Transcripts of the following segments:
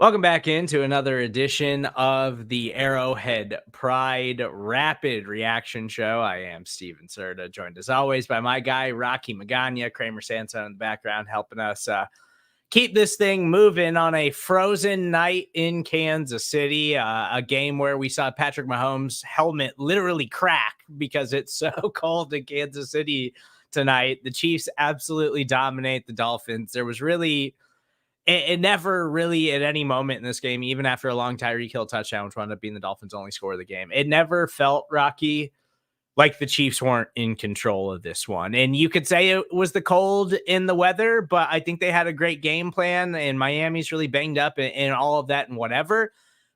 Welcome back into another edition of the Arrowhead Pride Rapid Reaction Show. I am Steven Serda, joined as always by my guy, Rocky Magaña, Kramer Sanson in the background, helping us keep this thing moving on a frozen night in Kansas City, a game where we saw Patrick Mahomes' helmet literally crack because it's so cold in Kansas City tonight. The Chiefs absolutely dominate the Dolphins. There was really... It never really at any moment in this game, even after a long Tyreek Hill touchdown, which wound up being the Dolphins' only score of the game, it never felt, Rocky, like the Chiefs weren't in control of this one. And you could say it was the cold in the weather, but I think they had a great game plan, and Miami's really banged up and all of that and whatever.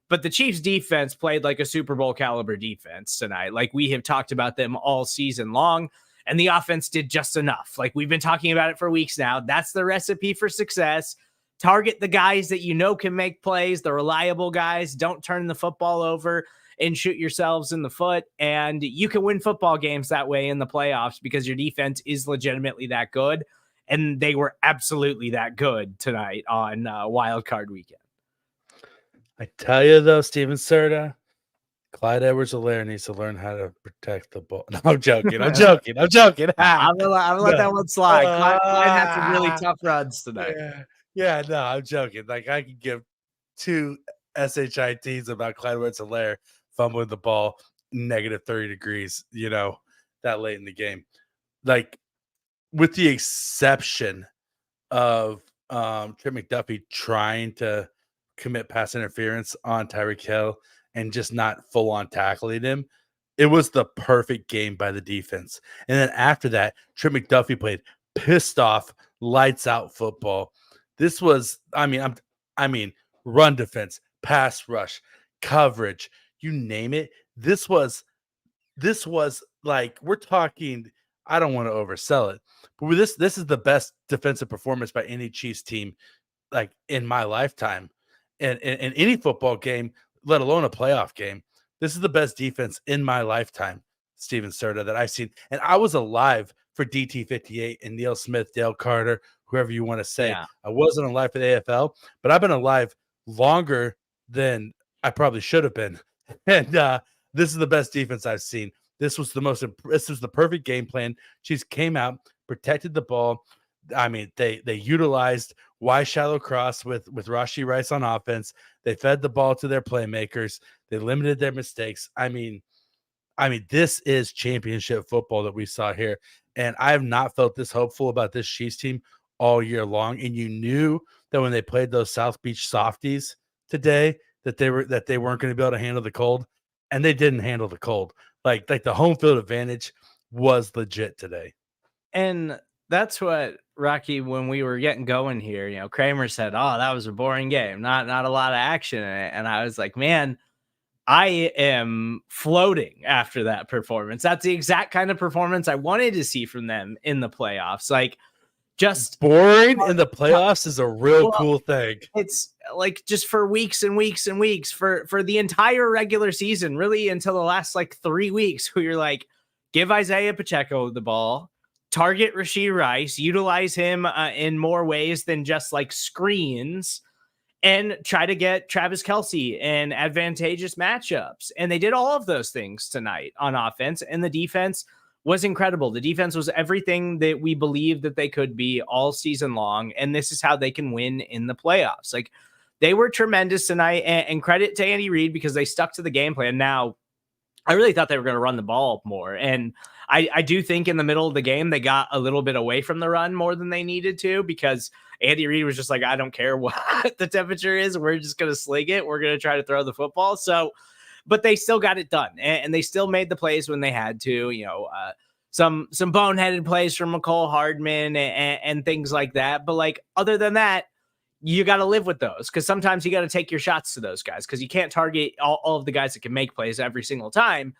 But the Chiefs' defense played like a Super Bowl caliber defense tonight. Like we have talked about them all season long, and the offense did just enough. Like we've been talking about it for weeks now. That's the recipe for success. Target the guys that you know can make plays, the reliable guys. Don't turn the football over and shoot yourselves in the foot. And you can win football games that way in the playoffs because your defense is legitimately that good. And they were absolutely that good tonight on Wild Card Weekend. I tell you, though, Steven Serda, Clyde Edwards-Helaire needs to learn how to protect the ball. No, I'm joking. I'm joking. I'm gonna let that one slide. Clyde had some really tough runs tonight. Yeah, no, I'm joking. Like, I could give two SHITs about Clyde Edwards-Helaire fumbling the ball negative 30 degrees, that late in the game. Like, with the exception of Trent McDuffie trying to commit pass interference on Tyreek Hill and just not full-on tackling him, it was the perfect game by the defense. And then after that, Trent McDuffie played pissed off, lights out football. This was, run defense, pass rush, coverage, you name it. This was like, we're talking, I don't want to oversell it, but with this is the best defensive performance by any Chiefs team, like, in my lifetime. And in any football game, let alone a playoff game. This is the best defense in my lifetime, Steven Serda, that I've seen. And I was alive for DT58 and Neil Smith, Dale Carter, whoever you want to say. Yeah. I wasn't alive for the AFL, but I've been alive longer than I probably should have been. And this is the best defense I've seen. This was the perfect game plan. Chiefs came out, protected the ball. I mean, they utilized wide shallow cross with Rashid Rice on offense. They fed the ball to their playmakers. They limited their mistakes. I mean, this is championship football that we saw here. And I have not felt this hopeful about this Chiefs team all year long. And you knew that when they played those South Beach softies today, that they weren't going to be able to handle the cold, and they didn't handle the cold. Like the home field advantage was legit today. And that's what, Rocky, when we were getting going here, Kramer said, "Oh, that was a boring game. Not a lot of action in it." And I was like, man, I am floating after that performance. That's the exact kind of performance I wanted to see from them in the playoffs. Like, just boring in the playoffs is a real cool thing. It's like just for weeks and weeks and weeks for the entire regular season, really until the last like 3 weeks, where you're like, give Isaiah Pacheco the ball, target Rashid Rice, utilize him in more ways than just like screens, and try to get Travis Kelce in advantageous matchups. And they did all of those things tonight on offense, and the defense was incredible. The defense was everything that we believed that they could be all season long, and this is how they can win in the playoffs. Like, they were tremendous tonight, and credit to Andy Reid because they stuck to the game plan. Now, I really thought they were going to run the ball more, and I do think in the middle of the game they got a little bit away from the run more than they needed to, because Andy Reid was just like, I don't care what the temperature is, we're just going to sling it. We're going to try to throw the football. So, but they still got it done, and they still made the plays when they had to. Some boneheaded plays from McCole Hardman and things like that. But like, other than that, you got to live with those, because sometimes you got to take your shots to those guys, because you can't target all of the guys that can make plays every single time.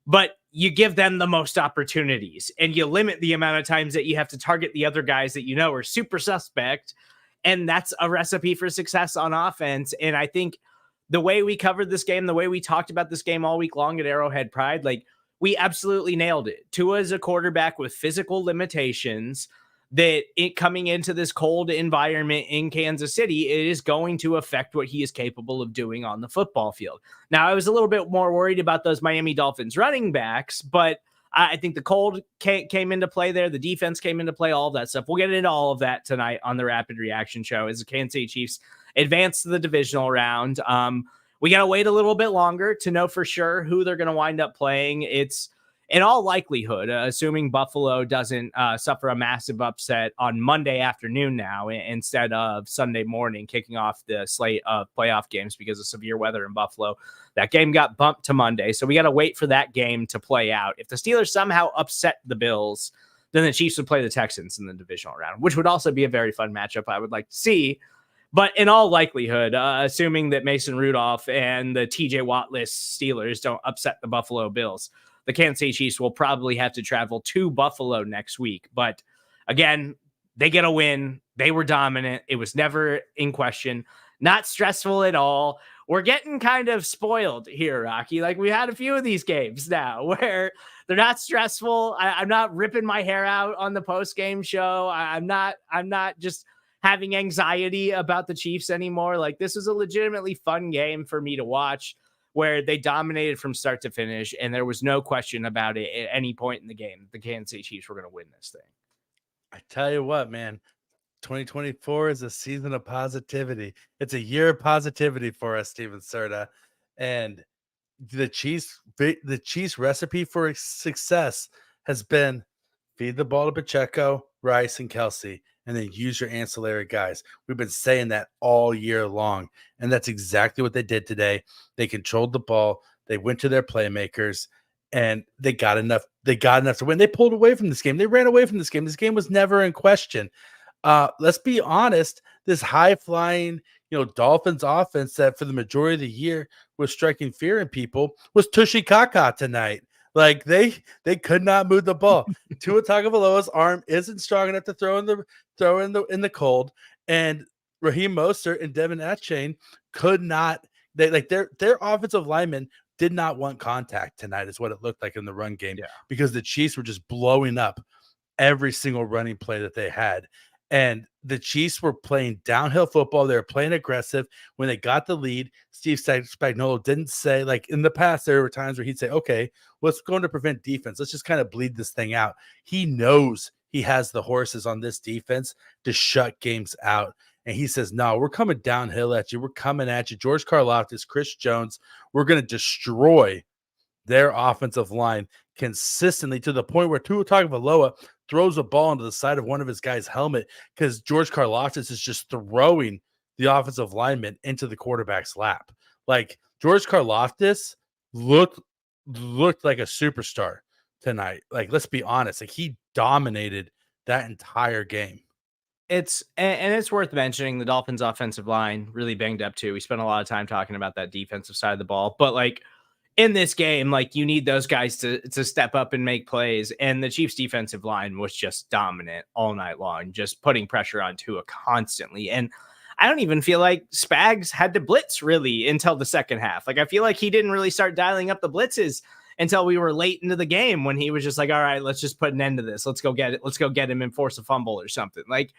But you give them the most opportunities, and you limit the amount of times that you have to target the other guys that are super suspect. And that's a recipe for success on offense. And I think the way we covered this game, the way we talked about this game all week long at Arrowhead Pride, like, we absolutely nailed it. Tua is a quarterback with physical limitations that it coming into this cold environment in Kansas City, it is going to affect what he is capable of doing on the football field. Now, I was a little bit more worried about those Miami Dolphins running backs, but I think the cold came into play there. The defense came into play, all of that stuff. We'll get into all of that tonight on the Rapid Reaction Show as the Kansas City Chiefs advance to the divisional round. We got to wait a little bit longer to know for sure who they're going to wind up playing. It's in all likelihood, assuming Buffalo doesn't suffer a massive upset on Monday afternoon now instead of Sunday morning, kicking off the slate of playoff games because of severe weather in Buffalo. That game got bumped to Monday, so we got to wait for that game to play out. If the Steelers somehow upset the Bills, then the Chiefs would play the Texans in the divisional round, which would also be a very fun matchup I would like to see. But in all likelihood, assuming that Mason Rudolph and the TJ Watt-less Steelers don't upset the Buffalo Bills, the Kansas City Chiefs will probably have to travel to Buffalo next week. But again, they get a win. They were dominant. It was never in question. Not stressful at all. We're getting kind of spoiled here, Rocky. Like, we had a few of these games now where they're not stressful. I'm not ripping my hair out on the post-game show. I'm not just having anxiety about the Chiefs anymore. Like, this is a legitimately fun game for me to watch, where they dominated from start to finish, and there was no question about it at any point in the game. The Kansas City Chiefs were going to win this thing. I tell you what, man, 2024 is a season of positivity. It's a year of positivity for us, Steven Serda. And the Chiefs recipe for success has been feed the ball to Pacheco, Rice, and Kelsey, and then use your ancillary guys. We've been saying that all year long, and that's exactly what they did today. They controlled the ball. They went to their playmakers, and they got enough to win. They pulled away from this game. They ran away from this game. This game was never in question. Let's be honest, this high-flying, Dolphins offense that for the majority of the year was striking fear in people was Tushy Kaka tonight. Like, they could not move the ball. Tua Tagovailoa's arm isn't strong enough to throw in the cold, and Raheem Mostert and Devin Achane could not. Their offensive linemen did not want contact tonight, is what it looked like in the run game, because the Chiefs were just blowing up every single running play that they had. And the Chiefs were playing downhill football. They were playing aggressive. When they got the lead, Steve Spagnuolo didn't say, like in the past, there were times where he'd say, okay, what's going to prevent defense? Let's just kind of bleed this thing out. He knows he has the horses on this defense to shut games out. And he says, no, we're coming downhill at you. We're coming at you. George Karlaftis, Chris Jones, we're going to destroy their offensive line consistently, to the point where Tua Tagovailoa throws a ball into the side of one of his guys' helmet because George Karlaftis is just throwing the offensive lineman into the quarterback's lap. Like, George Karlaftis looked like a superstar tonight. Like, let's be honest. Like, he dominated that entire game. It's worth mentioning the Dolphins offensive line really banged up too. We spent a lot of time talking about that defensive side of the ball, but like, in this game, like, you need those guys to step up and make plays. And the Chiefs defensive line was just dominant all night long, just putting pressure on Tua constantly. And I don't even feel like Spags had to blitz really until the second half. Like, I feel like he didn't really start dialing up the blitzes until we were late into the game, when he was just like, all right, let's just put an end to this. Let's go get it. Let's go get him and force a fumble or something. Like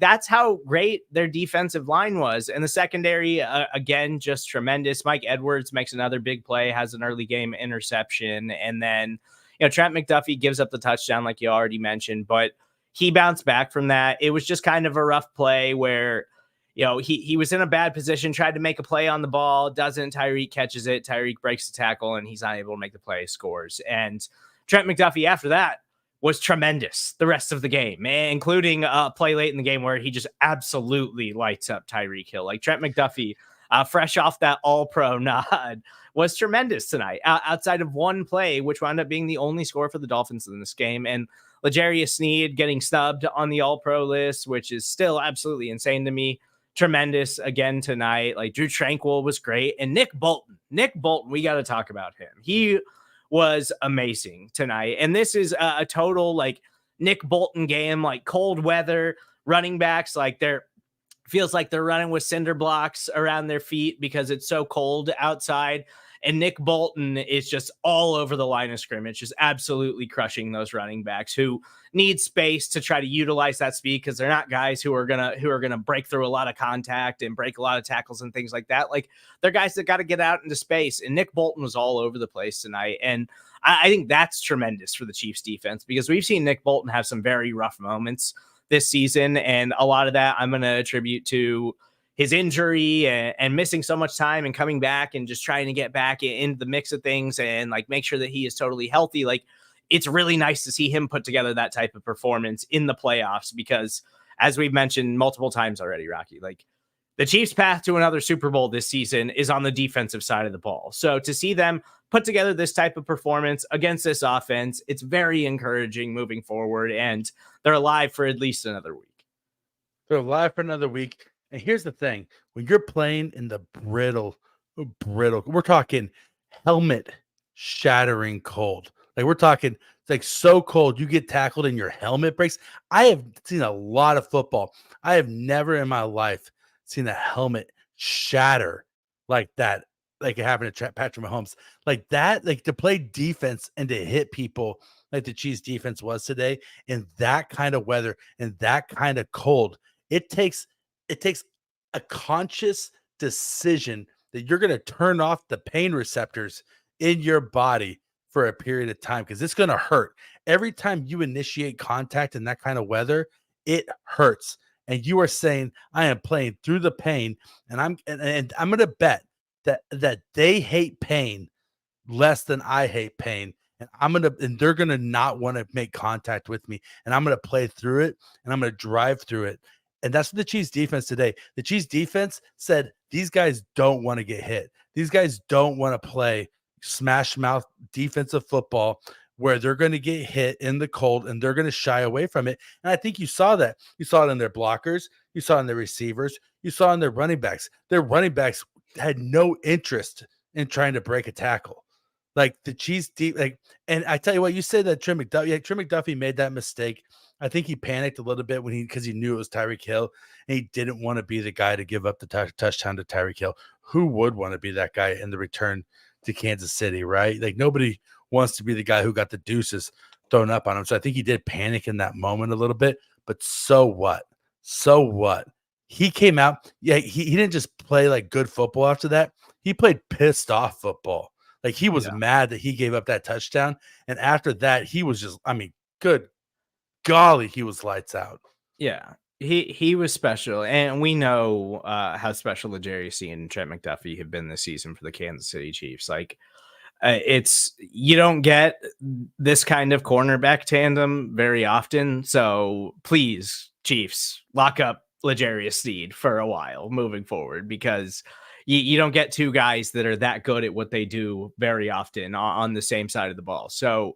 that's how great their defensive line was. And the secondary, again, just tremendous. Mike Edwards makes another big play, has an early game interception. And then, Trent McDuffie gives up the touchdown, like you already mentioned, but he bounced back from that. It was just kind of a rough play where, he was in a bad position, tried to make a play on the ball, doesn't. Tyreek catches it. Tyreek breaks the tackle, and he's not able to make the play, scores. And Trent McDuffie, after that, was tremendous the rest of the game, including a play late in the game where he just absolutely lights up Tyreek Hill. Like, Trent McDuffie, fresh off that all-pro nod, was tremendous tonight, outside of one play, which wound up being the only score for the Dolphins in this game. And L'Jarius Sneed getting snubbed on the all-pro list, which is still absolutely insane to me. Tremendous again tonight. Like, Drew Tranquil was great. And Nick Bolton, we got to talk about him. He was amazing tonight. And this is a total like Nick Bolton game, like cold weather, running backs, like feels like they're running with cinder blocks around their feet because it's so cold outside. And Nick Bolton is just all over the line of scrimmage, just absolutely crushing those running backs who need space to try to utilize that speed, because they're not guys who are gonna break through a lot of contact and break a lot of tackles and things like that. Like, they're guys that got to get out into space. And Nick Bolton was all over the place tonight. And I think that's tremendous for the Chiefs defense, because we've seen Nick Bolton have some very rough moments this season. And a lot of that I'm going to attribute to his injury and missing so much time and coming back and just trying to get back into the mix of things and like make sure that he is totally healthy. Like, it's really nice to see him put together that type of performance in the playoffs, because as we've mentioned multiple times already, Rocky, like, the Chiefs' path to another Super Bowl this season is on the defensive side of the ball. So to see them put together this type of performance against this offense, it's very encouraging moving forward, and they're alive for at least another week. They're alive for another week. And here's the thing. When you're playing in the brittle, we're talking helmet shattering cold. Like, we're talking, it's like so cold you get tackled and your helmet breaks. I have seen a lot of football. I have never in my life seen a helmet shatter like that, like it happened to Patrick Mahomes. Like that, like to play defense and to hit people like the Chiefs defense was today in that kind of weather and that kind of cold. It takes a conscious decision that you're going to turn off the pain receptors in your body for a period of time, because it's going to hurt. Every time you initiate contact in that kind of weather, it hurts. And you are saying, I am playing through the pain, and I'm going to bet that they hate pain less than I hate pain. And they're going to not want to make contact with me. And I'm going to play through it, and I'm going to drive through it. And that's what the Chiefs defense today. The Chiefs defense said, these guys don't want to get hit. These guys don't want to play smash mouth defensive football where they're going to get hit in the cold and they're going to shy away from it. And I think you saw that. You saw it in their blockers. You saw it in their receivers. You saw it in their running backs. Their running backs had no interest in trying to break a tackle. Like the Chiefs deep, like, and I tell you what, you said that Trent McDuffie made that mistake. I think he panicked a little bit because he knew it was Tyreek Hill, and he didn't want to be the guy to give up the touchdown to Tyreek Hill. Who would want to be that guy in the return to Kansas City, right? Like, nobody wants to be the guy who got the deuces thrown up on him. So I think he did panic in that moment a little bit, but so what? So what? He came out. Yeah, he didn't just play like good football after that. He played pissed off football. Like, he was mad that he gave up that touchdown. And after that, he was just, I mean, good golly, he was lights out. Yeah. He was special, and we know how special L'Jarius and Trent McDuffie have been this season for the Kansas City Chiefs. Like, you don't get this kind of cornerback tandem very often. So please, Chiefs, lock up L'Jarius Sneed for a while moving forward, because you don't get two guys that are that good at what they do very often on the same side of the ball. So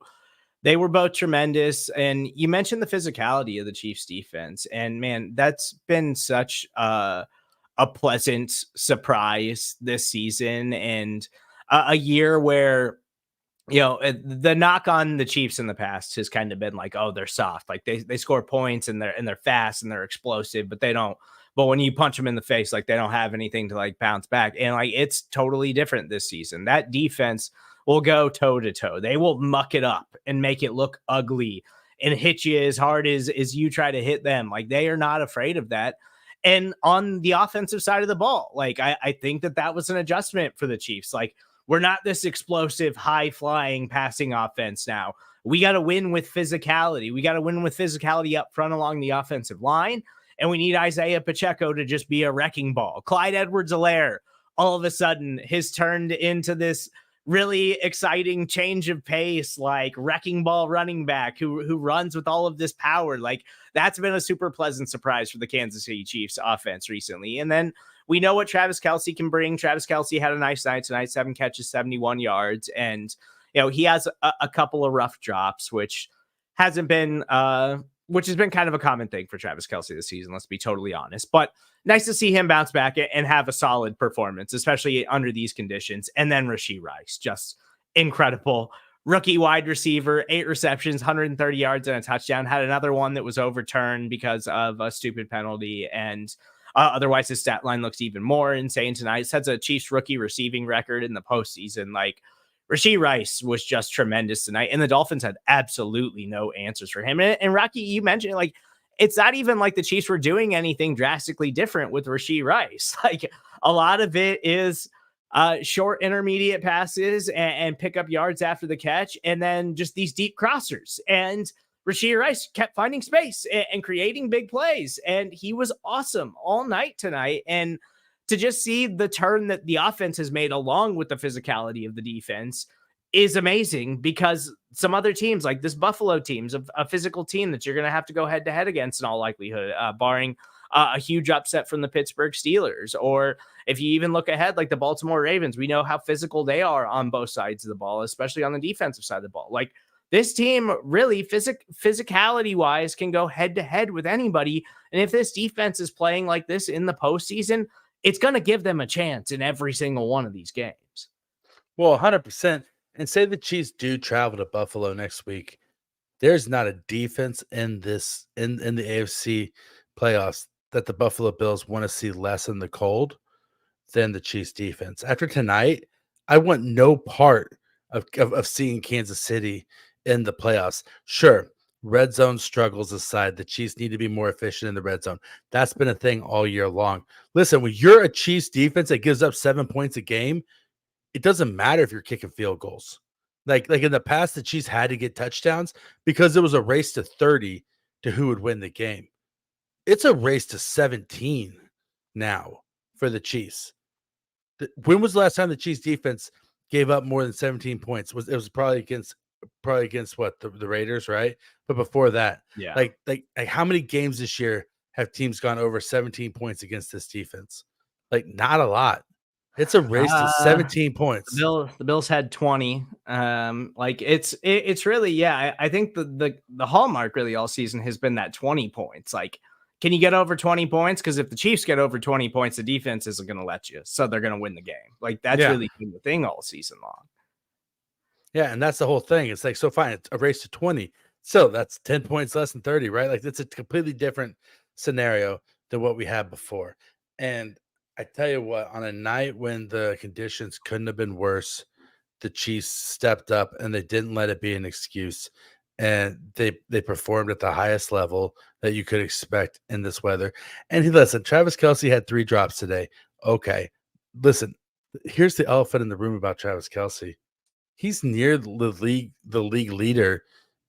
they were both tremendous. And you mentioned the physicality of the Chiefs defense. And man, that's been such a pleasant surprise this season. And a year where, you know, the knock on the Chiefs in the past has kind of been like, oh, they're soft. Like they score points and they're fast and they're explosive, but they don't. But when you punch them in the face, like, they don't have anything to like bounce back. And like, it's totally different this season. That defense will go toe to toe. They will muck it up and make it look ugly and hit you as hard as you try to hit them. Like, they are not afraid of that. And on the offensive side of the ball, like, I think that was an adjustment for the Chiefs. Like, we're not this explosive, high flying passing offense now. We got to win with physicality. We got to win with physicality up front along the offensive line. And we need Isaiah Pacheco to just be a wrecking ball. Clyde Edwards-Helaire, all of a sudden, has turned into this really exciting change of pace, like wrecking ball running back who runs with all of this power. Like, that's been a super pleasant surprise for the Kansas City Chiefs offense recently. And then we know what Travis Kelce can bring. Travis Kelce had a nice night tonight, 7 catches, 71 yards. And, you know, he has a couple of rough drops, which has been kind of a common thing for Travis Kelce this season. Let's be totally honest, but nice to see him bounce back and have a solid performance, especially under these conditions. And then Rashid Rice, just incredible. Rookie wide receiver, 8 receptions, 130 yards and a touchdown. Had another one that was overturned because of a stupid penalty. And Otherwise, his stat line looks even more insane tonight. Sets a Chiefs rookie receiving record in the postseason. Like, Rashid Rice was just tremendous tonight, and the Dolphins had absolutely no answers for him. And Rocky, you mentioned, like, it's not even like the Chiefs were doing anything drastically different with Rashid Rice. Like, a lot of it is short intermediate passes and pick up yards after the catch, and then just these deep crossers. And Rashid Rice kept finding space and creating big plays, and he was awesome all night tonight. And to just see the turn that the offense has made along with the physicality of the defense is amazing, because some other teams, like this Buffalo team's a physical team that you're going to have to go head to head against in all likelihood, barring a huge upset from the Pittsburgh Steelers. Or if you even look ahead, like the Baltimore Ravens, we know how physical they are on both sides of the ball, especially on the defensive side of the ball. Like, this team really physicality wise can go head to head with anybody. And if this defense is playing like this in the postseason, it's going to give them a chance in every single one of these games. Well, 100%. And say the Chiefs do travel to Buffalo next week. There's not a defense in this in the AFC playoffs that the Buffalo Bills want to see less in the cold than the Chiefs defense. After tonight, I want no part of seeing Kansas City in the playoffs. Sure, red zone struggles aside, the Chiefs need to be more efficient in the red zone. That's been a thing all year long. Listen, when you're a Chiefs defense that gives up 7 points a game, it doesn't matter if you're kicking field goals. Like in the past, the Chiefs had to get touchdowns because it was a race to 30 to who would win the game. It's a race to 17 now for the Chiefs. When was the last time the Chiefs defense gave up more than 17 points? It was probably against what, the Raiders, right? But before that, Yeah. like how many games this year have teams gone over 17 points against this defense? Like, not a lot. It's a race to 17 points. The Bills had 20. Like, it's really, yeah. I think the hallmark really all season has been that 20 points. Like, can you get over 20 points? Because if the Chiefs get over 20 points, the defense isn't going to let you, so they're going to win the game. Like, that's really been the thing all season long. Yeah, and that's the whole thing. It's like, so fine, it's a race to 20. So that's 10 points less than 30, right? Like, it's a completely different scenario than what we had before. And I tell you what, on a night when the conditions couldn't have been worse, the Chiefs stepped up and they didn't let it be an excuse. And they performed at the highest level that you could expect in this weather. And listen, Travis Kelce had 3 drops today. Okay. Listen, here's the elephant in the room about Travis Kelce. He's near the league leader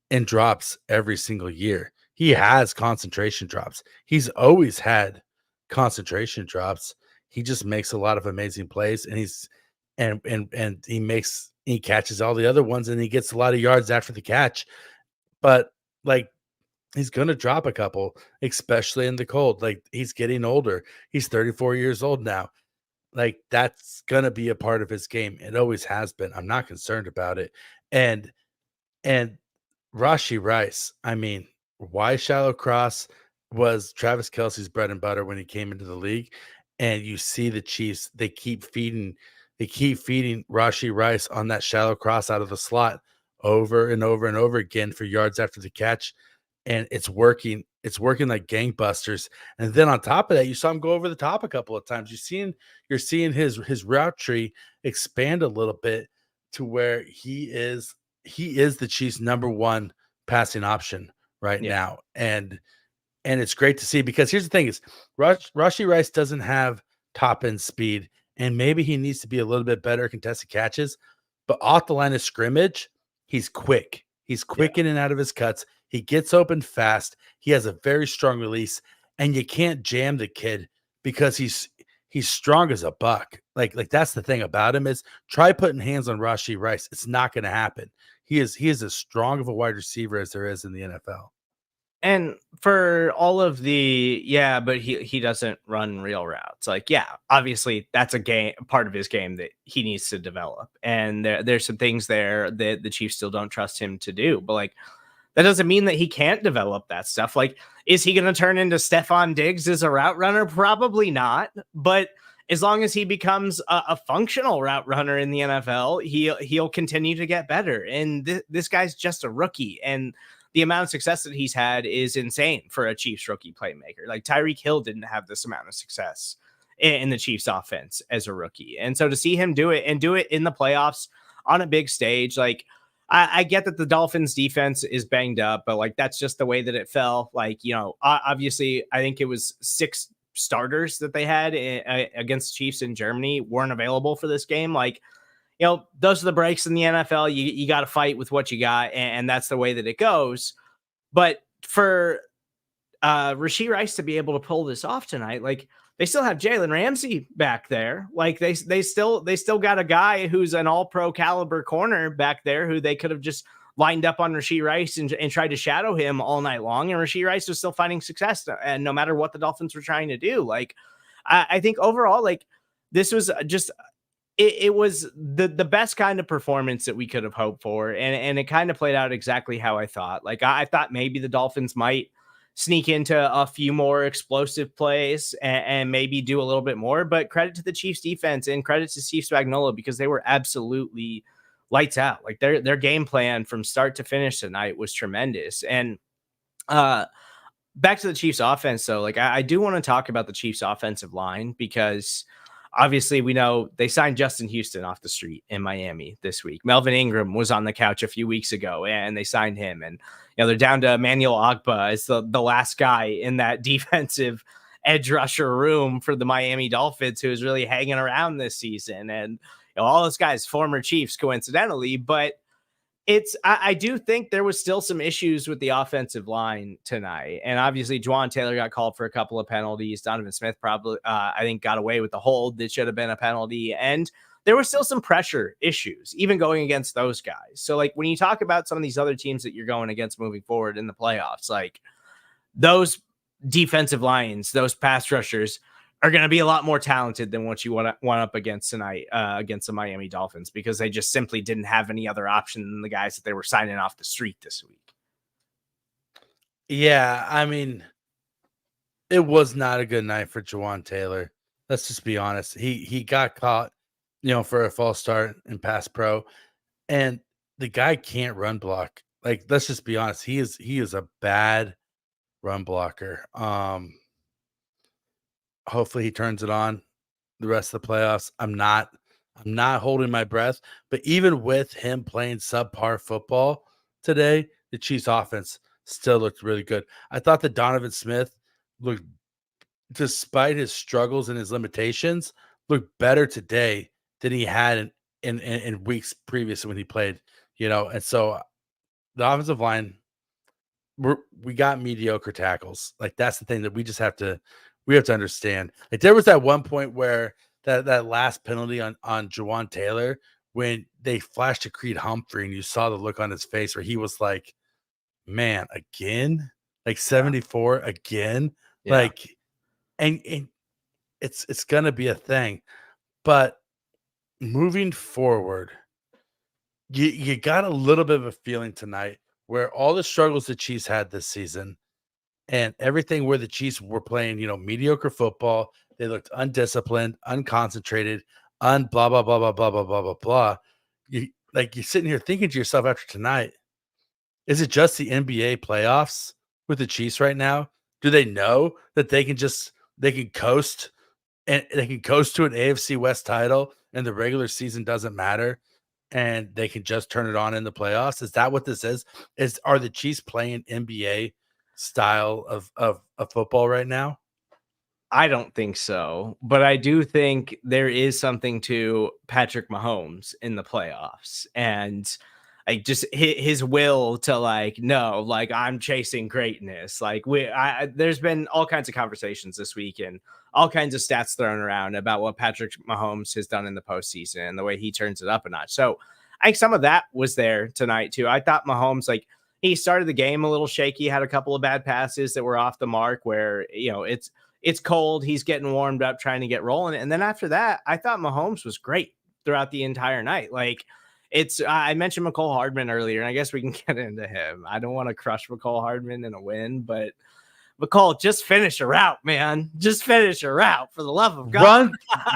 in drops every single year. He has concentration drops. He's always had concentration drops. He just makes a lot of amazing plays, and he catches all the other ones, and he gets a lot of yards after the catch. But like, he's gonna drop a couple, especially in the cold. Like, he's getting older. He's 34 years old now. Like, that's gonna be a part of his game. It always has been. I'm not concerned about it. And Rashid Rice, I mean, why shallow cross was Travis Kelce's bread and butter when he came into the league. And you see the Chiefs, they keep feeding Rashid Rice on that shallow cross out of the slot over and over and over again for yards after the catch. And it's working. It's working like gangbusters. And then on top of that, you saw him go over the top a couple of times. You're seeing his route tree expand a little bit to where he is the Chiefs' number 1 passing option right now. And it's great to see, because here's the thing is Rashid Rice doesn't have top end speed, and maybe he needs to be a little bit better at contested catches, but off the line of scrimmage, he's quick. He's quick in and out of his cuts. He gets open fast. He has a very strong release, and you can't jam the kid because he's strong as a buck. Like that's the thing about him is, try putting hands on Rashid Rice. It's not going to happen. He is as strong of a wide receiver as there is in the NFL. And for all of the, but he doesn't run real routes. Like, obviously that's a part of his game that he needs to develop. And there's some things there that the Chiefs still don't trust him to do. But like, that doesn't mean that he can't develop that stuff. Like, is he going to turn into Stephon Diggs as a route runner? Probably not. But as long as he becomes a functional route runner in the NFL, he'll continue to get better. And this guy's just a rookie. And the amount of success that he's had is insane for a Chiefs rookie playmaker. Like Tyreek Hill didn't have this amount of success in the Chiefs offense as a rookie. And so to see him do it and do it in the playoffs on a big stage, like I get that the Dolphins defense is banged up, but like, that's just the way that it fell. Like, obviously I think it was 6 starters that they had against the Chiefs in Germany weren't available for this game. Like, those are the breaks in the NFL. You got to fight with what you got. And that's the way that it goes. But for Rashid Rice to be able to pull this off tonight, like, they still have Jalen Ramsey back there. Like they still got a guy who's an all-pro caliber corner back there who they could have just lined up on Rashid Rice and tried to shadow him all night long. And Rashid Rice was still finding success. And no matter what the Dolphins were trying to do, like, I think overall, like, this was just, it was the best kind of performance that we could have hoped for. And it kind of played out exactly how I thought. Like, I thought maybe the Dolphins might sneak into a few more explosive plays and maybe do a little bit more, but credit to the Chiefs defense and credit to Steve Spagnuolo, because they were absolutely lights out. Like their game plan from start to finish tonight was tremendous. And back to the Chiefs offense. So like, I do want to talk about the Chiefs offensive line, because obviously we know they signed Justin Houston off the street in Miami this week. Melvin Ingram was on the couch a few weeks ago and they signed him. And, they're down to Emmanuel Ogbah as the last guy in that defensive edge rusher room for the Miami Dolphins, who is really hanging around this season. And all those guys, former Chiefs, coincidentally, but I do think there was still some issues with the offensive line tonight. And obviously Juwan Taylor got called for a couple of penalties. Donovan Smith probably, I think, got away with the hold that should have been a penalty. And there were still some pressure issues, even going against those guys. So like, when you talk about some of these other teams that you're going against moving forward in the playoffs, like those defensive lines, those pass rushers are going to be a lot more talented than what you want up against tonight against the Miami Dolphins, because they just simply didn't have any other option than the guys that they were signing off the street this week. Yeah, I mean, it was not a good night for Juwan Taylor. Let's just be honest. He got caught, for a false start in pass pro, and the guy can't run block. Like, let's just be honest. He is a bad run blocker. Hopefully he turns it on the rest of the playoffs. I'm not holding my breath, but even with him playing subpar football today, the Chiefs offense still looked really good. I thought that Donovan Smith looked, despite his struggles and his limitations, looked better today than he had in weeks previous when he played, and so the offensive line, we got mediocre tackles. Like, that's the thing that we have to understand. Like, there was that one point where that last penalty on Juwan Taylor, when they flashed to Creed Humphrey and you saw the look on his face where he was like, man, again, like 74 again. Yeah. Like, and it's going to be a thing, but moving forward, you got a little bit of a feeling tonight where all the struggles the Chiefs had this season and everything where the Chiefs were playing, mediocre football, they looked undisciplined, unconcentrated, blah, blah, blah, blah, blah, blah, blah, blah, blah. You're sitting here thinking to yourself after tonight, is it just the NBA playoffs with the Chiefs right now? Do they know that they can coast and they can coast to an AFC West title and the regular season doesn't matter and they can just turn it on in the playoffs? Is that what this is? Are the Chiefs playing NBA style of football right now? I don't think so, but I do think there is something to Patrick Mahomes in the playoffs, and like just his will to no, I'm chasing greatness. Like there's been all kinds of conversations this week and all kinds of stats thrown around about what Patrick Mahomes has done in the postseason and the way he turns it up a notch. So I think some of that was there tonight too. I thought Mahomes, he started the game a little shaky, had a couple of bad passes that were off the mark where, it's cold. He's getting warmed up, trying to get rolling. And then after that, I thought Mahomes was great throughout the entire night. I mentioned McCole Hardman earlier, and I guess we can get into him. I don't want to crush McCole Hardman in a win, but McCole, just finish a route, man. Just finish a route, for the love of God.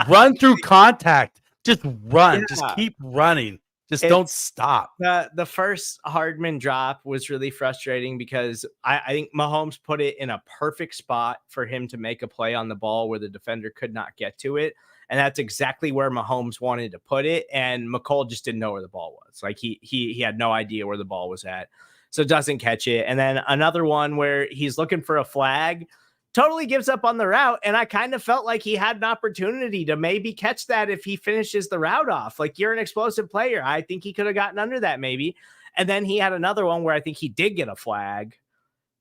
Run through contact. Just run. Yeah. Just keep running. Just don't stop. The first Hardman drop was really frustrating because I think Mahomes put it in a perfect spot for him to make a play on the ball where the defender could not get to it. And that's exactly where Mahomes wanted to put it. And McColl just didn't know where the ball was. Like he had no idea where the ball was at. So doesn't catch it. And then another one where he's looking for a flag, totally gives up on the route. And I kind of felt like he had an opportunity to maybe catch that if he finishes the route off. Like, you're an explosive player. I think he could have gotten under that maybe. And then he had another one where I think he did get a flag,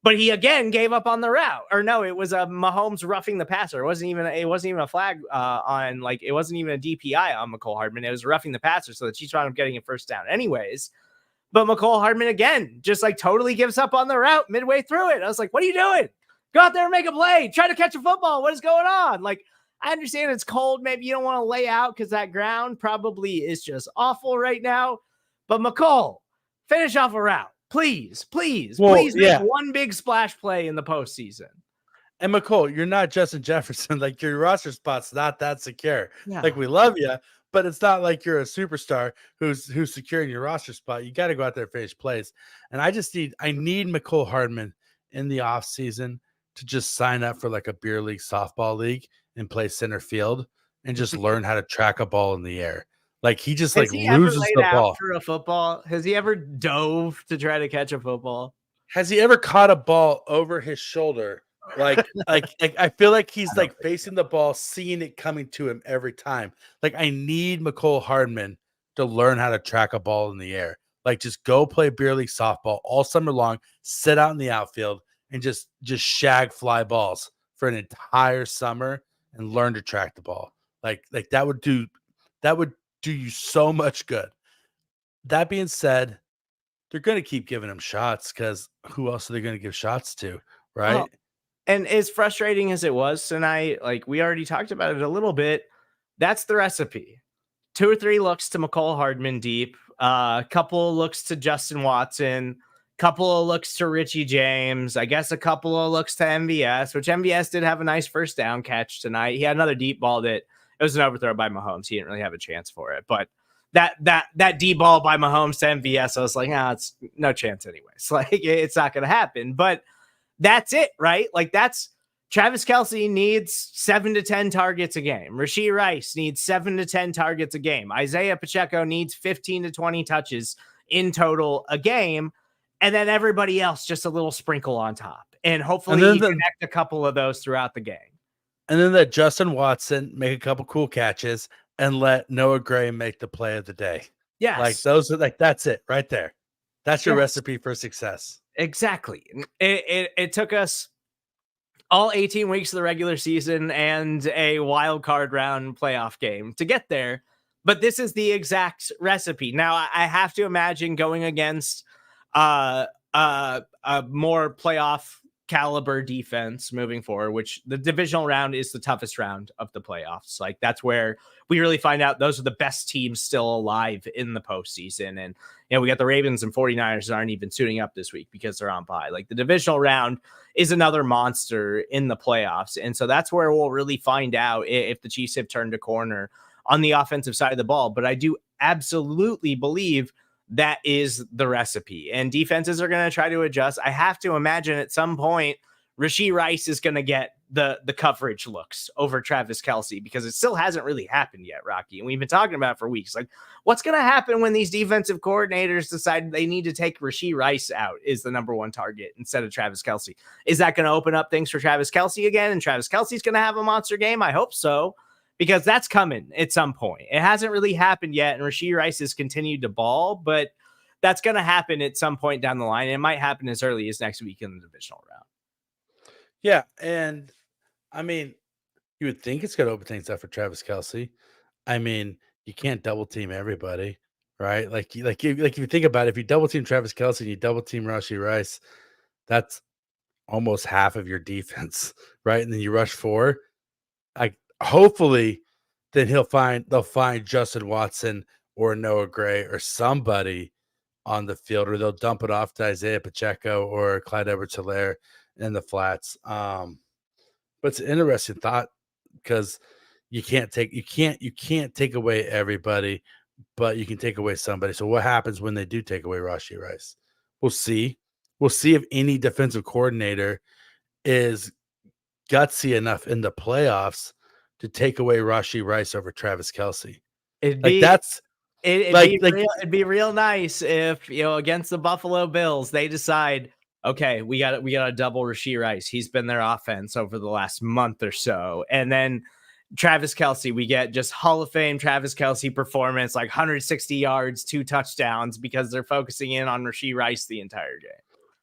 but he again gave up on the route. Or no, it was a Mahomes roughing the passer. It wasn't even a flag on, like, it wasn't even a DPI on McCole Hardman. It was roughing the passer. So the Chiefs wound up getting a first down anyways. But McCole Hardman again just like totally gives up on the route midway through it. I was like, what are you doing? Go out there and make a play. Try to catch a football. What is going on? Like, I understand it's cold. Maybe you don't want to lay out because that ground probably is just awful right now. But McCole, finish off a route. Please make one big splash play in the postseason. And McCole, you're not Justin Jefferson. Like, your roster spot's not that secure. Yeah. Like, we love you, but it's not like you're a superstar who's securing your roster spot. You got to go out there and finish plays. And I need McCole Hardman in the offseason to just sign up for like a beer league softball league and play center field and just learn how to track a ball in the air. Like, he just loses the ball for a football. Has he ever dove to try to catch a football? Has he ever caught a ball over his shoulder? Like I feel like he's like facing the ball, seeing it coming to him every time. Like, I need McCole Hardman to learn how to track a ball in the air. Like, just go play beer league softball all summer long, sit out in the outfield, and just shag fly balls for an entire summer and learn to track the ball. Like that would do you so much good. That being said, they're going to keep giving him shots because who else are they going to give shots to, right? Oh, and as frustrating as it was tonight, like we already talked about it a little bit, that's the recipe. 2 or 3 looks to McCole Hardman deep, a couple of looks to Justin Watson, couple of looks to Richie James, I guess a couple of looks to MVS, which MVS did have a nice first down catch tonight. He had another deep ball that it was an overthrow by Mahomes. He didn't really have a chance for it, but that deep ball by Mahomes to MVS, I was like, it's no chance anyways. Like, it's not going to happen, but that's it, right? Like, that's Travis Kelce needs 7 to 10 targets a game. Rashid Rice needs 7 to 10 targets a game. Isaiah Pacheco needs 15 to 20 touches in total a game. And then everybody else, just a little sprinkle on top. And hopefully you connect a couple of those throughout the game. And then let Justin Watson make a couple cool catches and let Noah Gray make the play of the day. Yes. Like, those are like, that's it right there. That's your recipe for success. Exactly. It took us all 18 weeks of the regular season and a wild card round playoff game to get there. But this is the exact recipe. Now, I have to imagine going against a more playoff caliber defense moving forward, which the divisional round is the toughest round of the playoffs. Like, that's where we really find out those are the best teams still alive in the postseason. And, we got the Ravens and 49ers that aren't even suiting up this week because they're on bye. Like, the divisional round is another monster in the playoffs. And so that's where we'll really find out if the Chiefs have turned a corner on the offensive side of the ball. But I do absolutely believe that is the recipe, and defenses are going to try to adjust. I have to imagine at some point Rashid Rice is going to get the coverage looks over Travis Kelce, because it still hasn't really happened yet, Rocky. And we've been talking about it for weeks. Like, what's going to happen when these defensive coordinators decide they need to take Rashid Rice out is the number one target instead of Travis Kelce? Is that going to open up things for Travis Kelce again? And Travis Kelce's going to have a monster game? I hope so, because that's coming at some point. It hasn't really happened yet, and Rashid Rice has continued to ball, but that's going to happen at some point down the line. And it might happen as early as next week in the divisional round. Yeah, and I mean, you would think it's going to open things up for Travis Kelce. I mean, you can't double team everybody, right? Like if you think about it, if you double team Travis Kelce and you double team Rashid Rice, that's almost half of your defense, right? And then you rush 4. Hopefully, then they'll find Justin Watson or Noah Gray or somebody on the field, or they'll dump it off to Isaiah Pacheco or Clyde Edwards-Helaire in the flats. But it's an interesting thought, because you can't take away everybody, but you can take away somebody. So what happens when they do take away Rashid Rice? We'll see. We'll see if any defensive coordinator is gutsy enough in the playoffs to take away Rashid Rice over Travis Kelce. It'd Like be that's like it'd be real nice if, against the Buffalo Bills, they decide, okay, we got to double Rashid Rice. He's been their offense over the last month or so. And then Travis Kelce, we get just Hall of Fame Travis Kelce performance, like 160 yards, 2 touchdowns, because they're focusing in on Rashid Rice the entire game.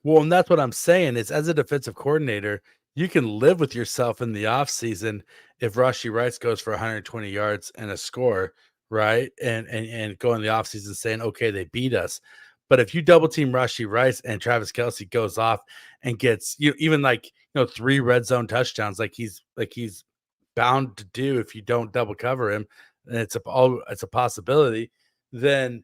Well, and that's what I'm saying is as a defensive coordinator, you can live with yourself in the offseason if Rashid Rice goes for 120 yards and a score, right? And go in the offseason saying, okay, they beat us. But if you double team Rashid Rice and Travis Kelce goes off and gets even 3 red zone touchdowns, like he's bound to do if you don't double cover him, and it's a possibility, then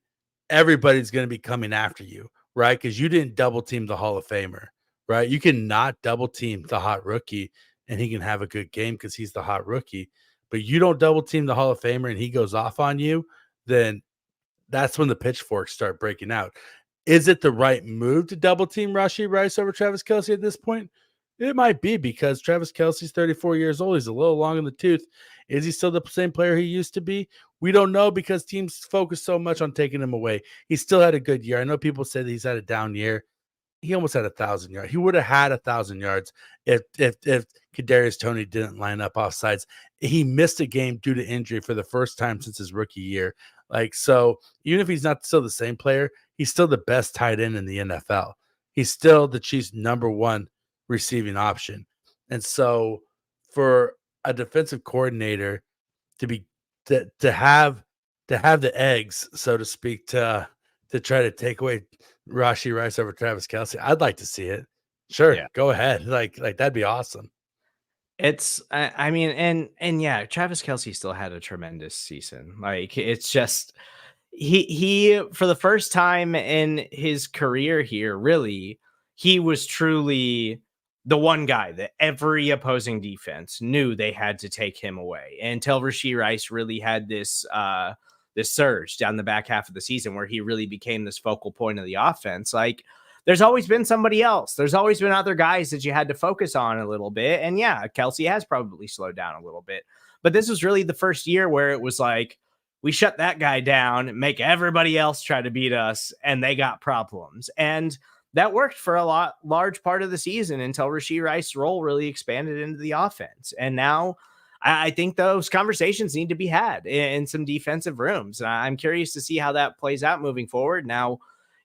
everybody's going to be coming after you, right? Because you didn't double team the Hall of Famer, right? You cannot double team the hot rookie and he can have a good game because he's the hot rookie. But you don't double team the Hall of Famer and he goes off on you, then that's when the pitchforks start breaking out. Is it the right move to double team Rashid Rice over Travis Kelce at this point? It might be because Travis Kelce's 34 years old. He's a little long in the tooth. Is he still the same player he used to be? We don't know because teams focus so much on taking him away. He still had a good year. I know people say that he's had a down year. He almost had 1,000 yards. He would have had 1,000 yards if Kadarius Toney didn't line up off sides. He missed a game due to injury for the first time since his rookie year. So even if he's not still the same player, he's still the best tight end in the NFL. He's still the Chiefs' #1 receiving option. And so for a defensive coordinator to have the eggs, so to speak, to try to take away Rashid Rice over Travis Kelce, I'd like to see it. Sure, Yeah. go ahead. Like that'd be awesome. It's I mean, and yeah, Travis Kelce still had a tremendous season. Like, it's just he for the first time in his career here, really, he was truly the one guy that every opposing defense knew they had to take him away, until Rashid Rice really had this surge down the back half of the season where he really became this focal point of the offense. Like, there's always been somebody else. There's always been other guys that you had to focus on a little bit. And yeah, Kelce has probably slowed down a little bit. But this was really the first year where it was like, we shut that guy down, make everybody else try to beat us, and they got problems. And that worked for a large part of the season until Rashid Rice's role really expanded into the offense. And now I think those conversations need to be had in some defensive rooms. And I'm curious to see how that plays out moving forward. Now,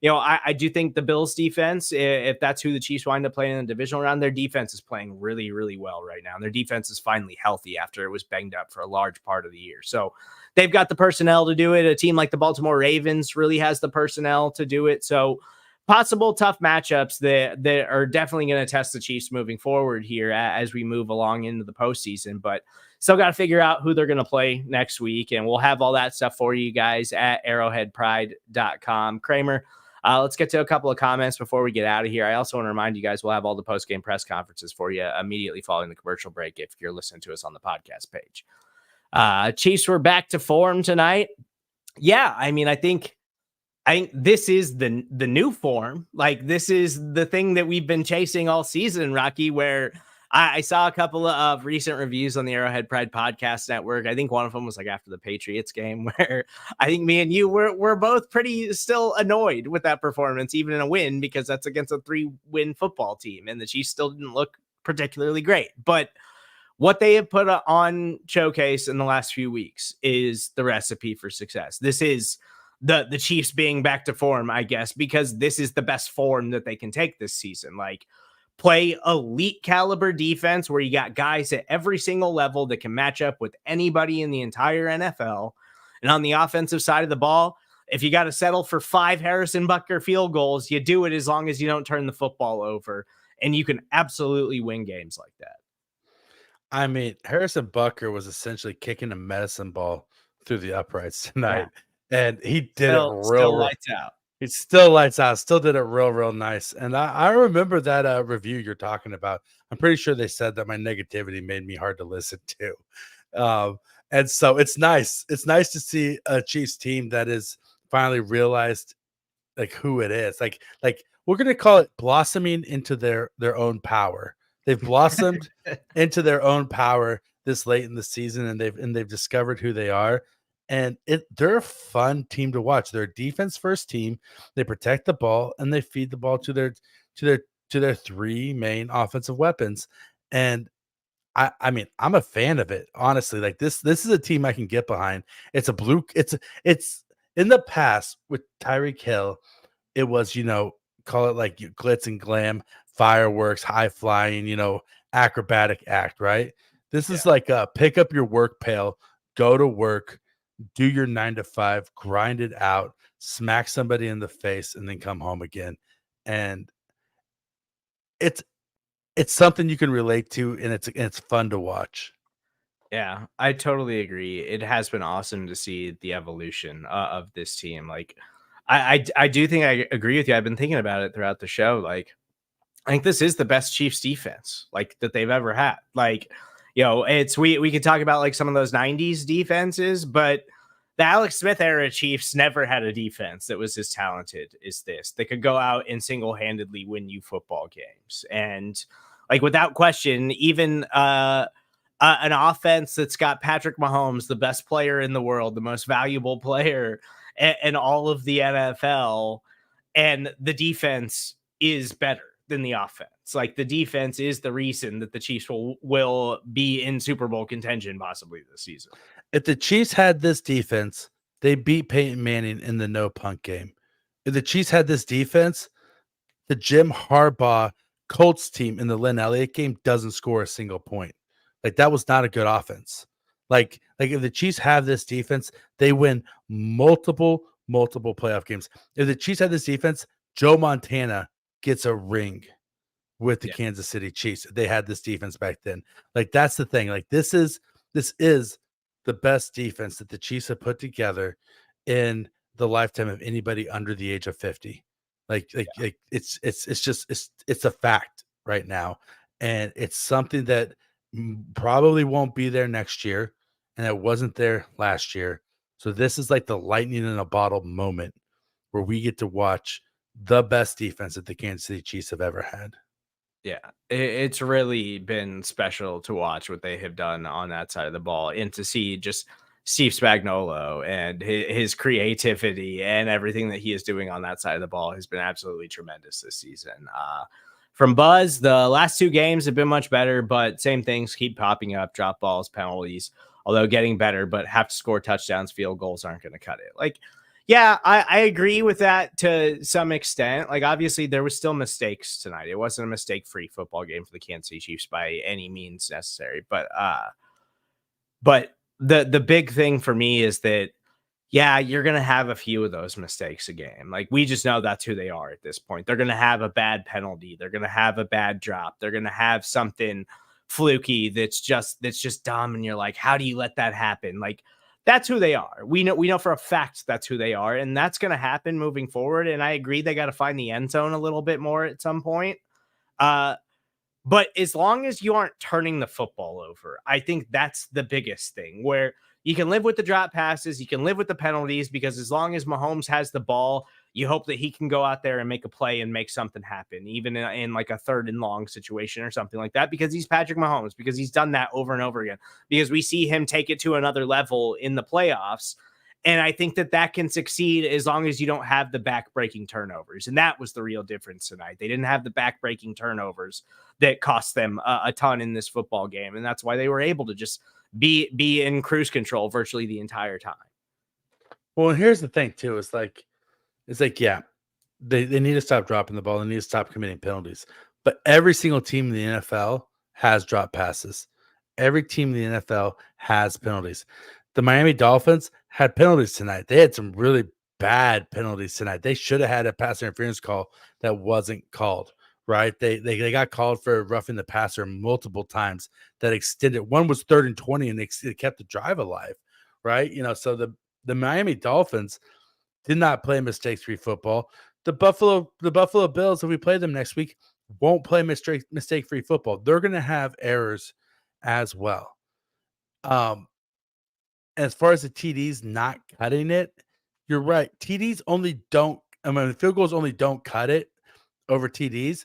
I do think the Bills defense, if that's who the Chiefs wind up playing in the divisional round, their defense is playing really, really well right now. And their defense is finally healthy after it was banged up for a large part of the year. So they've got the personnel to do it. A team like the Baltimore Ravens really has the personnel to do it. So possible tough matchups that are definitely going to test the Chiefs moving forward here as we move along into the postseason. But still got to figure out who they're going to play next week. And we'll have all that stuff for you guys at arrowheadpride.com. Kramer, let's get to a couple of comments before we get out of here. I also want to remind you guys we'll have all the post-game press conferences for you immediately following the commercial break if you're listening to us on the podcast page. Chiefs were back to form tonight. Yeah, I mean, I think this is the new form. Like, this is the thing that we've been chasing all season, Rocky, where I saw a couple of recent reviews on the Arrowhead Pride Podcast Network. I think one of them was like after the Patriots game, where I think me and you were both pretty still annoyed with that performance, even in a win, because that's against a 3-win football team, and the Chiefs still didn't look particularly great. But what they have put on showcase in the last few weeks is the recipe for success. This is the Chiefs being back to form, I guess, because this is the best form that they can take this season. Like, play elite caliber defense where you got guys at every single level that can match up with anybody in the entire NFL. And on the offensive side of the ball, if you got to settle for 5 Harrison Butker field goals, you do it as long as you don't turn the football over. And you can absolutely win games like that. I mean, Harrison Butker was essentially kicking a medicine ball through the uprights tonight. Yeah. And he did it real lights out. He still lights out, still did it real nice. And I remember that review you're talking about. I'm pretty sure they said that my negativity made me hard to listen to. And so it's nice. It's nice to see a Chiefs team that is finally realized like who it is. Like we're gonna call it blossoming into their own power. They've blossomed into their own power this late in the season, and they've discovered who they are. And they're a fun team to watch. They're a defense first team. They protect the ball and they feed the ball to their three main offensive weapons. And I mean, I'm a fan of it, honestly. Like this is a team I can get behind. It's in the past with Tyreek Hill, it was, call it like glitz and glam, fireworks, high flying, acrobatic act, right? This is like pick up your work pail, go to work, do your 9 to 5, grind it out, smack somebody in the face, and then come home again. And it's something you can relate to, and it's fun to watch. Yeah, I totally agree. It has been awesome to see the evolution of this team. Like, I do think I agree with you. I've been thinking about it throughout the show. Like, I think this is the best Chiefs defense like that they've ever had. Like, it's we could talk about like some of those '90s defenses, but the Alex Smith era Chiefs never had a defense that was as talented as this. They could go out and single handedly win you football games, and like without question, even an offense that's got Patrick Mahomes, the best player in the world, the most valuable player in all of the NFL, and the defense is better than the offense. Like the defense is the reason that the Chiefs will be in Super Bowl contention possibly this season. If the Chiefs had this defense, they beat Peyton Manning in the no punt game. If the Chiefs had this defense, the Jim Harbaugh Colts team in the Lynn Elliott game doesn't score a single point. Like that was not a good offense. Like if the Chiefs have this defense, they win multiple playoff games. If the Chiefs had this defense, Joe Montana gets a ring with the Kansas City Chiefs. They had this defense back then. Like that's the thing. Like this is the best defense that the Chiefs have put together in the lifetime of anybody under the age of 50. Like it's a fact right now, and it's something that probably won't be there next year, and it wasn't there last year. So this is like the lightning in a bottle moment where we get to watch the best defense that the Kansas City Chiefs have ever had. Yeah, it's really been special to watch what they have done on that side of the ball, and to see just Steve Spagnuolo and his creativity and everything that he is doing on that side of the ball has been absolutely tremendous this season. From Buzz, the last two games have been much better, but same things keep popping up: drop balls, penalties. Although getting better, but have to score touchdowns, field goals aren't going to cut it. Like, yeah, I agree with that to some extent. Like, obviously, there was still mistakes tonight. It wasn't a mistake-free football game for the Kansas City Chiefs by any means necessary. But the big thing for me is that, yeah, you're gonna have a few of those mistakes a game. Like, we just know that's who they are at this point. They're gonna have a bad penalty. They're gonna have a bad drop. They're gonna have something fluky that's just dumb, and you're like, how do you let that happen? Like, that's who they are. We know for a fact that's who they are, and that's going to happen moving forward. And I agree they got to find the end zone a little bit more at some point. But as long as you aren't turning the football over, I think that's the biggest thing, where you can live with the drop passes, you can live with the penalties, because as long as Mahomes has the ball, you hope that he can go out there and make a play and make something happen, even in like a 3rd and long situation or something like that, because he's Patrick Mahomes, because he's done that over and over again, because we see him take it to another level in the playoffs. And I think that can succeed as long as you don't have the back-breaking turnovers. And that was the real difference tonight. They didn't have the back-breaking turnovers that cost them a ton in this football game. And that's why they were able to just be in cruise control virtually the entire time. Well, and here's the thing too. It's like, yeah, they need to stop dropping the ball. They need to stop committing penalties. But every single team in the NFL has drop passes. Every team in the NFL has penalties. The Miami Dolphins had penalties tonight. They had some really bad penalties tonight. They should have had a pass interference call that wasn't called, right? They got called for roughing the passer multiple times that extended. One was 3rd and 20, and it kept the drive alive, right? So the Miami Dolphins did not play mistake-free football. The Buffalo Bills, if we play them next week, won't play mistake-free football. They're going to have errors as well. As far as the TDs not cutting it, you're right. Field goals only don't cut it over TDs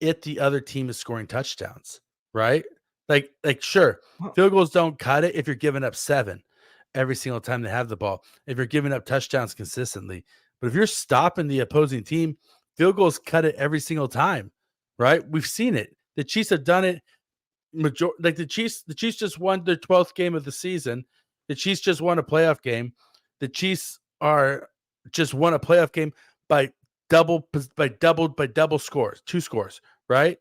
if the other team is scoring touchdowns, right? Sure, field goals don't cut it if you're giving up 7 every single time they have the ball, if you're giving up touchdowns consistently. But if you're stopping the opposing team, field goals cut it every single time, right? We've seen it. The Chiefs have done it. The Chiefs just won their 12th game of the season. The Chiefs just won a playoff game. The Chiefs just won a playoff game by double scores, 2 scores, right?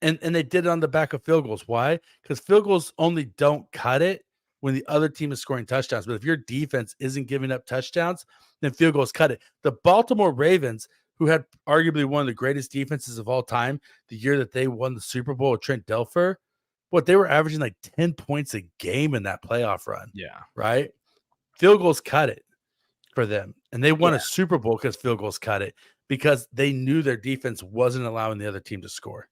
And they did it on the back of field goals. Why? Because field goals only don't cut it when the other team is scoring touchdowns. But if your defense isn't giving up touchdowns, then field goals cut it. The Baltimore Ravens, who had arguably one of the greatest defenses of all time, the year that they won the Super Bowl with Trent Dilfer, they were averaging like 10 points a game in that playoff run. Yeah. Right? Field goals cut it for them. And they won a Super Bowl because field goals cut it, because they knew their defense wasn't allowing the other team to score.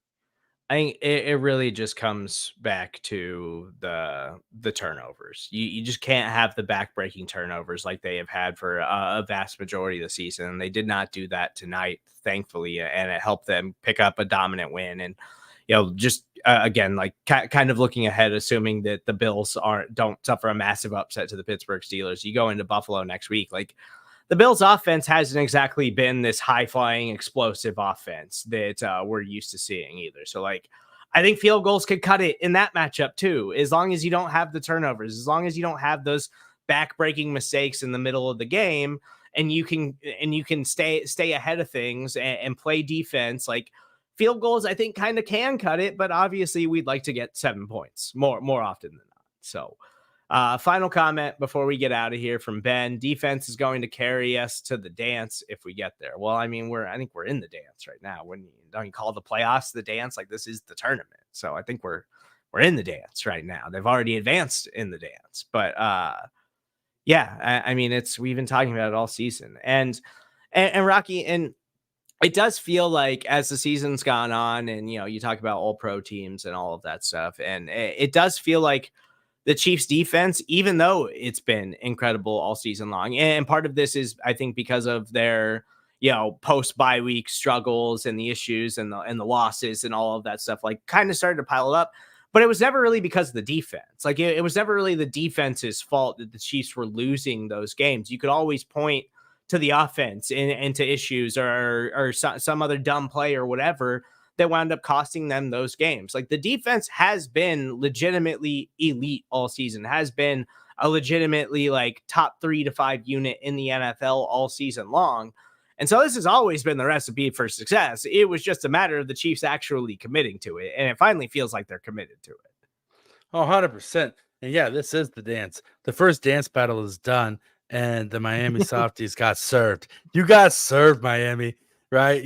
I think it really just comes back to the turnovers. You just can't have the backbreaking turnovers like they have had for a vast majority of the season. They did not do that tonight, thankfully, and it helped them pick up a dominant win. And just again, like kind of looking ahead, assuming that the Bills don't suffer a massive upset to the Pittsburgh Steelers. You go into Buffalo next week, like, the Bills offense hasn't exactly been this high-flying, explosive offense that we're used to seeing either. So, like, I think field goals could cut it in that matchup too, as long as you don't have the turnovers, as long as you don't have those back-breaking mistakes in the middle of the game, and you can stay ahead of things and play defense. Like, field goals, I think, kind of can cut it, but obviously we'd like to get 7 points more often than not. So, final comment before we get out of here from Ben. Defense is going to carry us to the dance if we get there. Well, I mean, I think we're in the dance right now. When you call the playoffs the dance, like, this is the tournament. So I think we're in the dance right now. They've already advanced in the dance. But I mean, we've been talking about it all season. And Rocky, and it does feel like as the season's gone on, and you talk about all pro teams and all of that stuff, and it does feel like the Chiefs defense, even though it's been incredible all season long. And part of this is, I think, because of their, post bye week struggles and the issues and the losses and all of that stuff, like, kind of started to pile up. But it was never really because of the defense. Like, it was never really the defense's fault that the Chiefs were losing those games. You could always point to the offense and to issues or some other dumb play or whatever that wound up costing them those games. Like, the defense has been legitimately elite all season, has been a legitimately like top 3 to 5 unit in the NFL all season long. And so this has always been the recipe for success. It was just a matter of the Chiefs actually committing to it. And it finally feels like they're committed to it. Oh, 100%. And yeah, this is the dance. The first dance battle is done, and the Miami Softies got served. You got served, Miami, right?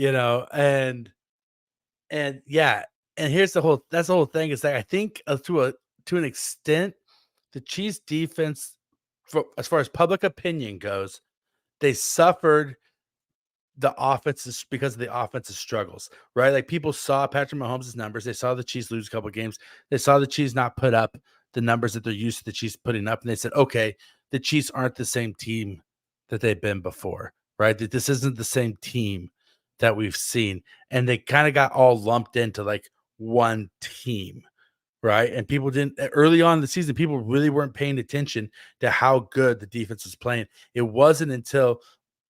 And yeah, and that's the whole thing, is that I think to an extent, the Chiefs defense, as far as public opinion goes, they suffered the offenses because of the offensive struggles, right? Like, people saw Patrick Mahomes' numbers. They saw the Chiefs lose a couple of games. They saw the Chiefs not put up the numbers that they're used to the Chiefs putting up. And they said, okay, the Chiefs aren't the same team that they've been before, right? That this isn't the same team that we've seen. And they kind of got all lumped into like one team, right? And people didn't, early on in the season, people really weren't paying attention to how good the defense was playing. It wasn't until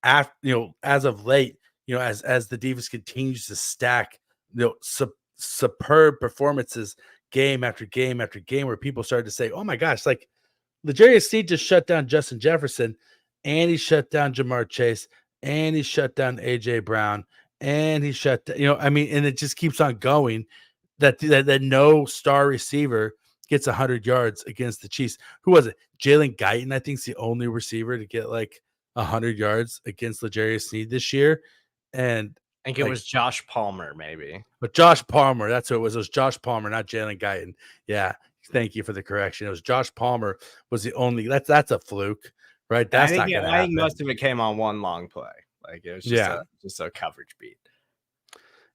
after, as of late, as the defense continues to stack, superb performances game after game after game, where people started to say, oh my gosh, like, L'Jarius Sneed just shut down Justin Jefferson, and he shut down Jamar Chase, and he shut down AJ Brown, and he shut down, and it just keeps on going, that no star receiver gets 100 yards against the Chiefs. Who was it? Jalen Guyton, I think, is the only receiver to get like 100 yards against L'Jarius Sneed this year. And I think it was Josh Palmer, maybe. But Josh Palmer, that's who it was. It was Josh Palmer, not Jalen Guyton. Yeah, thank you for the correction. It was Josh Palmer was the only. That's a fluke, right? That's not going to happen. I think most of it came on one long play. Like, it was just a coverage beat.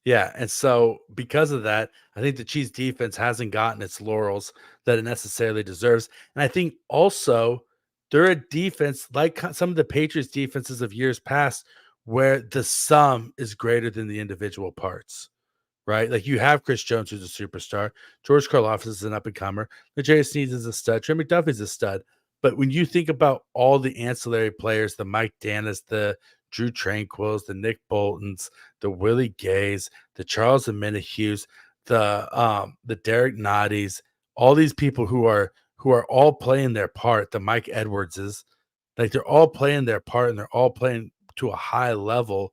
Yeah, and so because of that, I think the Chiefs defense hasn't gotten its laurels that it necessarily deserves. And I think also they're a defense like some of the Patriots defenses of years past where the sum is greater than the individual parts. Right? Like you have Chris Jones, who's a superstar. George Karlaftis is an up and comer. Najee Sneeds is a stud. Trey McDuffie's a stud. But when you think about all the ancillary players, the Mike Danis, the Drew Tranquils, the Nick Boltons, the Willie Gays, the Charles Hughes, the Derek Noddies, all these people who are all playing their part, the Mike Edwardses, like they're all playing their part and they're all playing to a high level.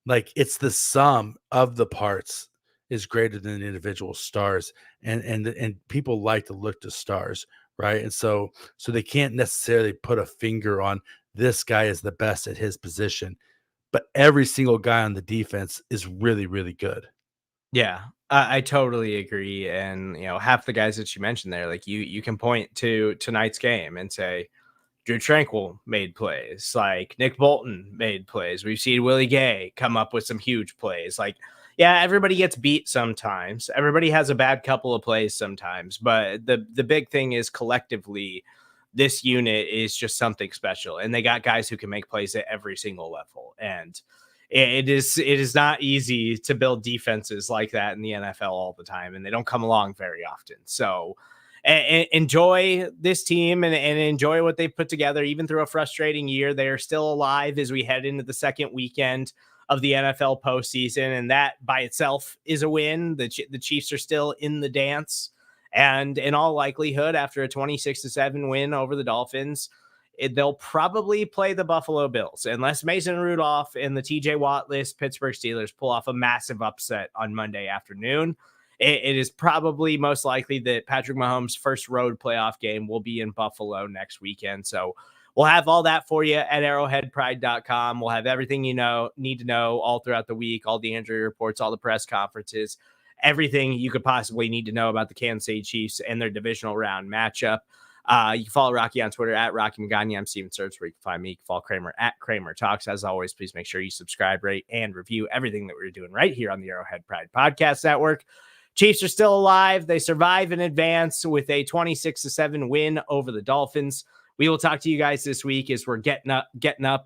Like it's the sum of the parts is greater than the individual stars, and people like to look to stars, right? And so they can't necessarily put a finger on this guy is the best at his position, but every single guy on the defense is really, really good. Yeah, I totally agree. And half the guys that you mentioned there, like you can point to tonight's game and say Drew Tranquil made plays, like Nick Bolton made plays. We've seen Willie Gay come up with some huge plays. Like, yeah, everybody gets beat sometimes. Everybody has a bad couple of plays sometimes, but the big thing is collectively this unit is just something special, and they got guys who can make plays at every single level. And it is not easy to build defenses like that in the NFL all the time, and they don't come along very often. So enjoy this team and enjoy what they've put together, even through a frustrating year. They are still alive as we head into the second weekend of the NFL postseason, and that by itself is a win. The Chiefs are still in the dance, and in all likelihood, after a 26-7 win over the Dolphins, they'll probably play the Buffalo Bills unless Mason Rudolph and the TJ Watt-less Pittsburgh Steelers pull off a massive upset on Monday afternoon. It is probably most likely that Patrick Mahomes' first road playoff game will be in Buffalo next weekend. So we'll have all that for you at arrowheadpride.com. We'll have everything need to know all throughout the week, all the injury reports, all the press conferences, everything you could possibly need to know about the Kansas City Chiefs and their divisional round matchup. You can follow Rocky on Twitter at Rocky Magaña. I'm Steven Search, where you can find me. You can follow Kramer at Kramer Talks. As always, please make sure you subscribe, rate, and review everything that we're doing right here on the Arrowhead Pride Podcast Network. Chiefs are still alive. They survive in advance with a 26-7 win over the Dolphins. We will talk to you guys this week as we're getting up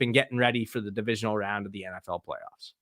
and getting ready for the divisional round of the NFL playoffs.